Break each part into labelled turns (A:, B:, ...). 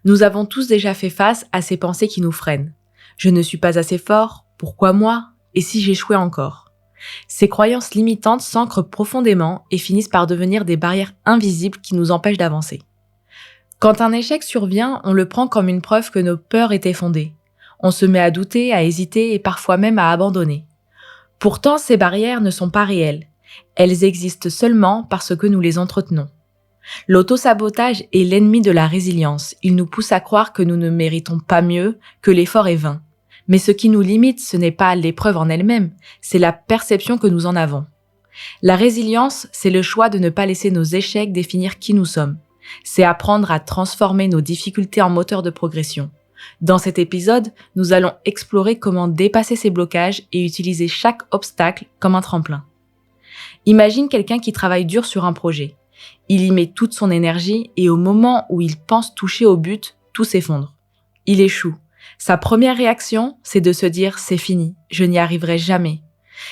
A: Nous avons tous déjà fait face à ces pensées qui nous freinent. Je ne suis pas assez fort, pourquoi moi? Et si j'échouais encore? Ces croyances limitantes s'ancrent profondément et finissent par devenir des barrières invisibles qui nous empêchent d'avancer. Quand un échec survient, on le prend comme une preuve que nos peurs étaient fondées. On se met à douter, à hésiter et parfois même à abandonner. Pourtant, ces barrières ne sont pas réelles. Elles existent seulement parce que nous les entretenons. L'auto-sabotage est l'ennemi de la résilience. Il nous pousse à croire que nous ne méritons pas mieux, que l'effort est vain. Mais ce qui nous limite, ce n'est pas l'épreuve en elle-même, c'est la perception que nous en avons. La résilience, c'est le choix de ne pas laisser nos échecs définir qui nous sommes. C'est apprendre à transformer nos difficultés en moteurs de progression. Dans cet épisode, nous allons explorer comment dépasser ces blocages et utiliser chaque obstacle comme un tremplin. Imagine quelqu'un qui travaille dur sur un projet. Il y met toute son énergie et au moment où il pense toucher au but, tout s'effondre. Il échoue. Sa première réaction, c'est de se dire « c'est fini, je n'y arriverai jamais ».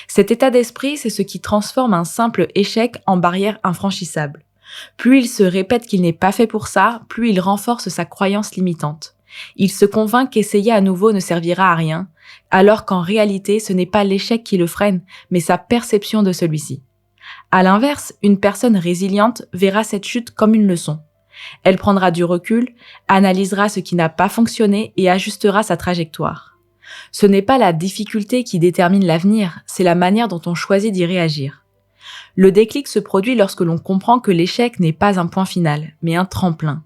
A: Cet état d'esprit, c'est ce qui transforme un simple échec en barrière infranchissable. Plus il se répète qu'il n'est pas fait pour ça, plus il renforce sa croyance limitante. Il se convainc qu'essayer à nouveau ne servira à rien, alors qu'en réalité, ce n'est pas l'échec qui le freine, mais sa perception de celui-ci. À l'inverse, une personne résiliente verra cette chute comme une leçon. Elle prendra du recul, analysera ce qui n'a pas fonctionné et ajustera sa trajectoire. Ce n'est pas la difficulté qui détermine l'avenir, c'est la manière dont on choisit d'y réagir. Le déclic se produit lorsque l'on comprend que l'échec n'est pas un point final, mais un tremplin.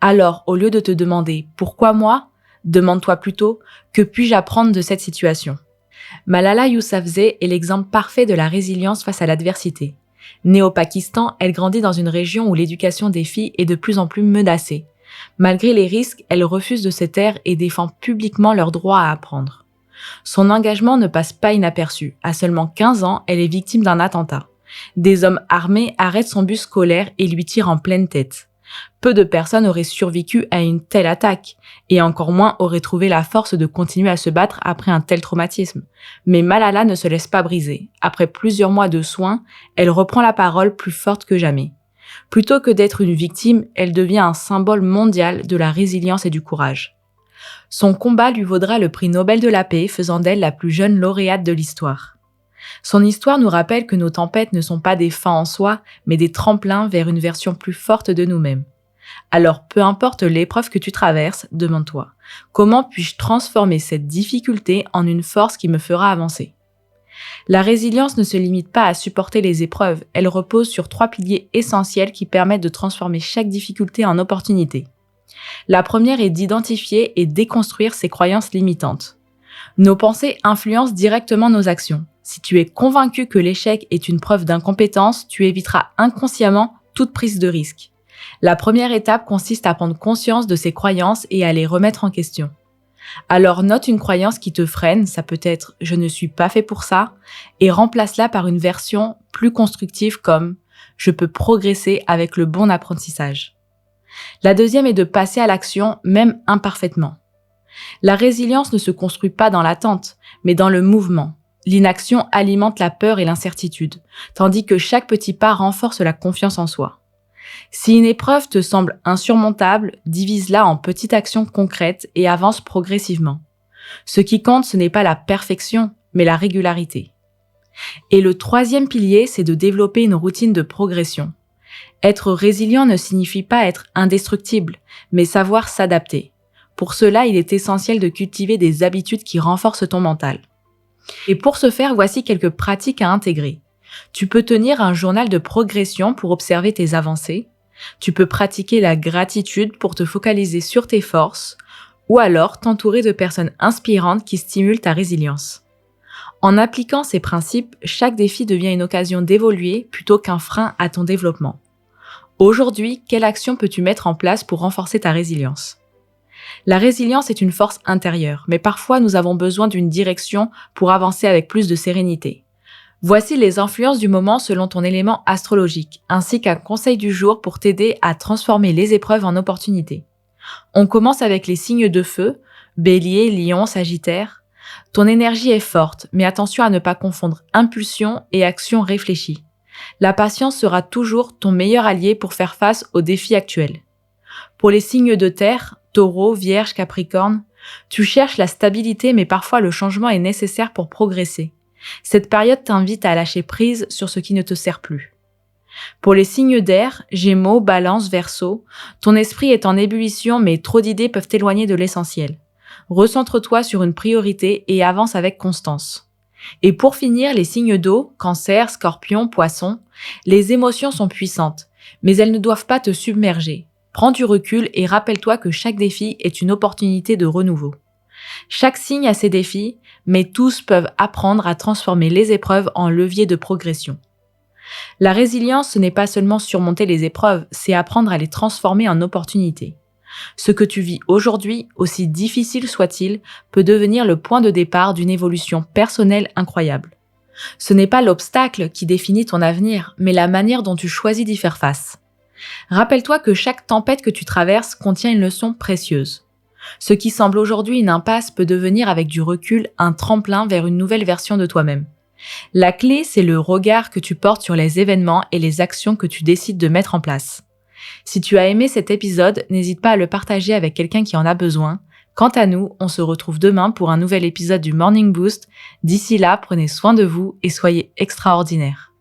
A: Alors, au lieu de te demander « pourquoi moi ?», demande-toi plutôt « que puis-je apprendre de cette situation ?» Malala Yousafzai est l'exemple parfait de la résilience face à l'adversité. Née au Pakistan, elle grandit dans une région où l'éducation des filles est de plus en plus menacée. Malgré les risques, elle refuse de se taire et défend publiquement leur droit à apprendre. Son engagement ne passe pas inaperçu. À seulement 15 ans, elle est victime d'un attentat. Des hommes armés arrêtent son bus scolaire et lui tirent en pleine tête. Peu de personnes auraient survécu à une telle attaque, et encore moins auraient trouvé la force de continuer à se battre après un tel traumatisme. Mais Malala ne se laisse pas briser. Après plusieurs mois de soins, elle reprend la parole plus forte que jamais. Plutôt que d'être une victime, elle devient un symbole mondial de la résilience et du courage. Son combat lui vaudra le prix Nobel de la paix, faisant d'elle la plus jeune lauréate de l'histoire. Son histoire nous rappelle que nos tempêtes ne sont pas des fins en soi, mais des tremplins vers une version plus forte de nous-mêmes. Alors, peu importe l'épreuve que tu traverses, demande-toi, comment puis-je transformer cette difficulté en une force qui me fera avancer? La résilience ne se limite pas à supporter les épreuves, elle repose sur 3 piliers essentiels qui permettent de transformer chaque difficulté en opportunité. La première est d'identifier et déconstruire ses croyances limitantes. Nos pensées influencent directement nos actions. Si tu es convaincu que l'échec est une preuve d'incompétence, tu éviteras inconsciemment toute prise de risque. La première étape consiste à prendre conscience de ces croyances et à les remettre en question. Alors note une croyance qui te freine, ça peut être « je ne suis pas fait pour ça » et remplace-la par une version plus constructive comme « je peux progresser avec le bon apprentissage ». La deuxième est de passer à l'action, même imparfaitement. La résilience ne se construit pas dans l'attente, mais dans le mouvement. L'inaction alimente la peur et l'incertitude, tandis que chaque petit pas renforce la confiance en soi. Si une épreuve te semble insurmontable, divise-la en petites actions concrètes et avance progressivement. Ce qui compte, ce n'est pas la perfection, mais la régularité. Et le troisième pilier, c'est de développer une routine de progression. Être résilient ne signifie pas être indestructible, mais savoir s'adapter. Pour cela, il est essentiel de cultiver des habitudes qui renforcent ton mental. Et pour ce faire, voici quelques pratiques à intégrer. Tu peux tenir un journal de progression pour observer tes avancées. Tu peux pratiquer la gratitude pour te focaliser sur tes forces. Ou alors t'entourer de personnes inspirantes qui stimulent ta résilience. En appliquant ces principes, chaque défi devient une occasion d'évoluer plutôt qu'un frein à ton développement. Aujourd'hui, quelle action peux-tu mettre en place pour renforcer ta résilience? La résilience est une force intérieure, mais parfois nous avons besoin d'une direction pour avancer avec plus de sérénité. Voici les influences du moment selon ton élément astrologique, ainsi qu'un conseil du jour pour t'aider à transformer les épreuves en opportunités. On commence avec les signes de feu, Bélier, Lion, Sagittaire. Ton énergie est forte, mais attention à ne pas confondre impulsion et action réfléchie. La patience sera toujours ton meilleur allié pour faire face aux défis actuels. Pour les signes de terre, Taureau, Vierge, Capricorne, tu cherches la stabilité mais parfois le changement est nécessaire pour progresser. Cette période t'invite à lâcher prise sur ce qui ne te sert plus. Pour les signes d'air, Gémeaux, Balance, Verseau, ton esprit est en ébullition mais trop d'idées peuvent t'éloigner de l'essentiel. Recentre-toi sur une priorité et avance avec constance. Et pour finir, les signes d'eau, Cancer, Scorpion, Poisson, les émotions sont puissantes, mais elles ne doivent pas te submerger. Prends du recul et rappelle-toi que chaque défi est une opportunité de renouveau. Chaque signe a ses défis, mais tous peuvent apprendre à transformer les épreuves en levier de progression. La résilience, ce n'est pas seulement surmonter les épreuves, c'est apprendre à les transformer en opportunités. Ce que tu vis aujourd'hui, aussi difficile soit-il, peut devenir le point de départ d'une évolution personnelle incroyable. Ce n'est pas l'obstacle qui définit ton avenir, mais la manière dont tu choisis d'y faire face. Rappelle-toi que chaque tempête que tu traverses contient une leçon précieuse. Ce qui semble aujourd'hui une impasse peut devenir avec du recul un tremplin vers une nouvelle version de toi-même. La clé, c'est le regard que tu portes sur les événements et les actions que tu décides de mettre en place. Si tu as aimé cet épisode, n'hésite pas à le partager avec quelqu'un qui en a besoin. Quant à nous, on se retrouve demain pour un nouvel épisode du Morning Boost. D'ici là, prenez soin de vous et soyez extraordinaires.